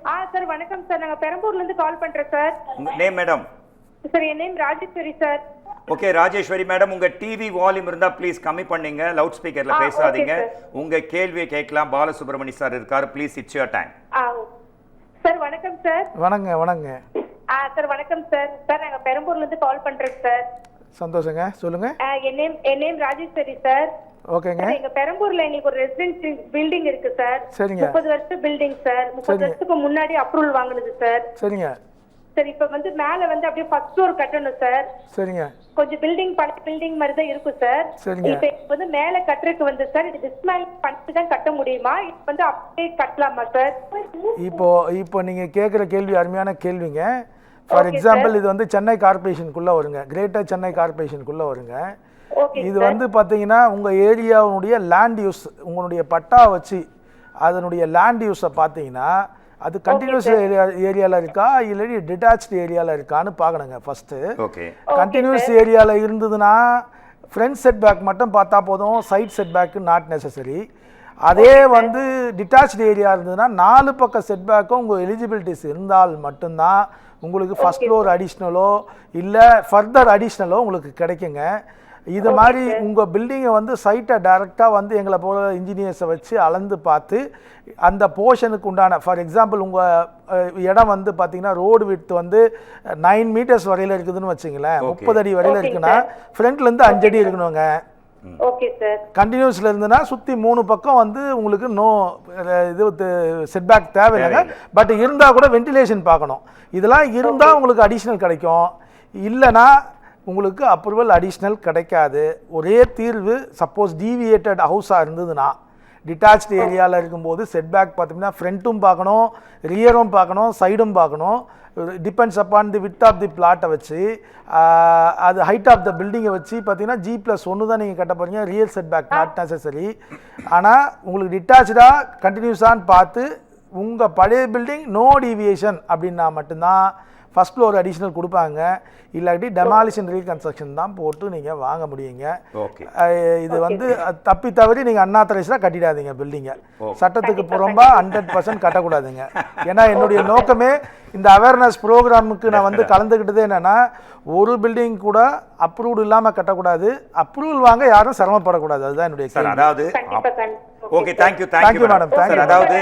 Sir வணக்கம் sir. நாங்க பெரம்பூர்ல இருந்து கால் பண்றோம் சார். Name madam? சார் என் name Rajeswari sir. Okay Rajeswari madam, உங்க டிவி வால்யூம் இருந்தா ப்ளீஸ் கம்மி பண்ணீங்க. லவுட் ஸ்பீக்கர்ல பேசாதீங்க. உங்க கேள்வியை கேட்கலாம். பாலசுப்ரமணி சார் இருக்காரு. Please it's your time. Sir வணக்கம் சார். வணங்க. சார் வணக்கம் சார். சார் நாங்க பெரம்பூர்ல இருந்து கால் பண்றோம் சார். சந்தோஷங்க, சொல்லுங்க. என் நேம் ராஜேஸ்வரி சார். ஓகேங்க. எங்க பெரம்பூர்ல எங்களுக்கு ஒரு ரெசிடென்சி பில்டிங் இருக்கு சார். சரிங்க. 30 வருஷம் பில்டிங் சார். 30 வருஷத்துக்கு முன்னாடி அப்ரூவல் வாங்குனது சார். சரிங்க. சார் இப்ப மேல அப்படியே ஃபர்ஸ்ட் ஃப்ளோர் கட்டணும் சார். சரிங்க. கொஞ்சம் பில்டிங் பழைய பில்டிங் மாதிரி தான் இருக்கும் சார். சரிங்க. இப்ப மேல கட்டுறதுக்கு சார் இது டிஸ்மேண்டில் பண்ணிட்டு தான் கட்ட முடியுமா? இது அப்படியே கட்டலாமா சார்? இப்போ நீங்க கேட்குற கேள்வி அருமையான கேள்விங்க. ஃபார் எக்ஸாம்பிள் இது சென்னை கார்பரேஷனுக்குள்ள வருங்க, கிரேட்டர் சென்னை கார்பரேஷனுக்குள்ள வருங்க. இது பார்த்தீங்கன்னா உங்க ஏரியாவுடைய லேண்ட் யூஸ், உங்களுடைய பட்டா வச்சு அதனுடைய லேண்ட் யூஸை பார்த்தீங்கன்னா அது கண்டினியூஸ் ஏரியாவில் இருக்கா இல்லாட்டி டிட்டாச்டு ஏரியாவில் இருக்கான்னு பார்க்கணுங்க ஃபர்ஸ்ட்டு. கண்டினியூஸ் ஏரியாவில் இருந்ததுன்னா ஃப்ரண்ட் செட் பேக் மட்டும் பார்த்தா போதும், side set back not necessary. அதே டிட்டாச்டு ஏரியா இருந்ததுன்னா 4 பக்கம் செட் பேக்கும் உங்கள் எலிஜிபிலிட்டிஸ் இருந்தால் மட்டும்தான் உங்களுக்கு ஃபர்ஸ்ட் ஃப்ளோர் அடிஷ்னலோ இல்லை ஃபர்தர் அடிஷ்னலோ உங்களுக்கு கிடைக்குங்க. இது மாதிரி உங்கள் பில்டிங்கை சைட்டை டைரெக்டாக எங்களை போல இன்ஜினியர்ஸை வச்சு அளந்து பார்த்து அந்த போர்ஷனுக்கு உண்டான, ஃபார் எக்ஸாம்பிள் உங்கள் இடம் பார்த்தீங்கன்னா ரோடு விட்த் 9 மீட்டர்ஸ் வரையில் இருக்குதுன்னு வச்சுங்களேன். 30 அடி வரையில் இருக்குன்னா ஃப்ரண்ட்லேருந்து 5 அடி இருக்கணுங்க. கண்டினியூஸ்ல இருந்துன்னா சுற்றி 3 பக்கம் உங்களுக்கு செட்பேக் தேவையில்லைங்க. பட் இருந்தால் கூட வென்டிலேஷன் பார்க்கணும். இதெல்லாம் இருந்தால் உங்களுக்கு அடிஷ்னல் கிடைக்கும், இல்லைன்னா உங்களுக்கு அப்ரூவல் அடிஷ்னல் கிடைக்காது. ஒரே தீர்வு, சப்போஸ் டீவியேட்டட் ஹவுஸாக இருந்ததுன்னா டிட்டாச்டு ஏரியாவில் இருக்கும்போது செட்பேக் பார்த்தீங்கன்னா ஃப்ரண்ட்டும் பார்க்கணும், ரியரும் பார்க்கணும், சைடும் பார்க்கணும். Depends upon the width of the பிளாட்டை வச்சு, அது ஹைட் ஆஃப் த பில்டிங்கை வச்சு பார்த்தீங்கன்னா G+1 தான் நீங்கள் கட்ட போகிறீங்க. Real setback not necessary. ஆனால் உங்களுக்கு டிட்டாச்சாக கண்டினியூஸான்னு பார்த்து உங்கள் பழைய பில்டிங் நோ டீவியேஷன் அப்படின்னா மட்டும்தான் ஃபர்ஸ்ட் ஃப்ளோர் அடிஷ்னல் கொடுப்பாங்க. இல்லாட்டி டெமாலிஷன் ரீகன்ஸ்ட்ரக்ஷன் தான் போட்டு நீங்கள் வாங்க முடியுங்க. இது தப்பி தவறி நீங்கள் அன்ஆத்தரைஸ்டாக கட்டிடாதீங்க பில்டிங்கை. சட்டத்துக்கு புறம்பாக 100% கட்டக்கூடாதுங்க. ஏன்னா என்னுடைய நோக்கமே இந்த அவேர்னஸ் ப்ரோக்ராமுக்கு நான் கலந்துக்கிட்டது என்னென்னா, ஒரு பில்டிங் கூட அப்ரூவ்டு இல்லாமல் கட்டக்கூடாது, அப்ரூவல் வாங்க யாரும் சிரமப்படக்கூடாது. அதுதான் என்னுடைய அதாவது ஓகே, தேங்க்யூ மேடம். அதாவது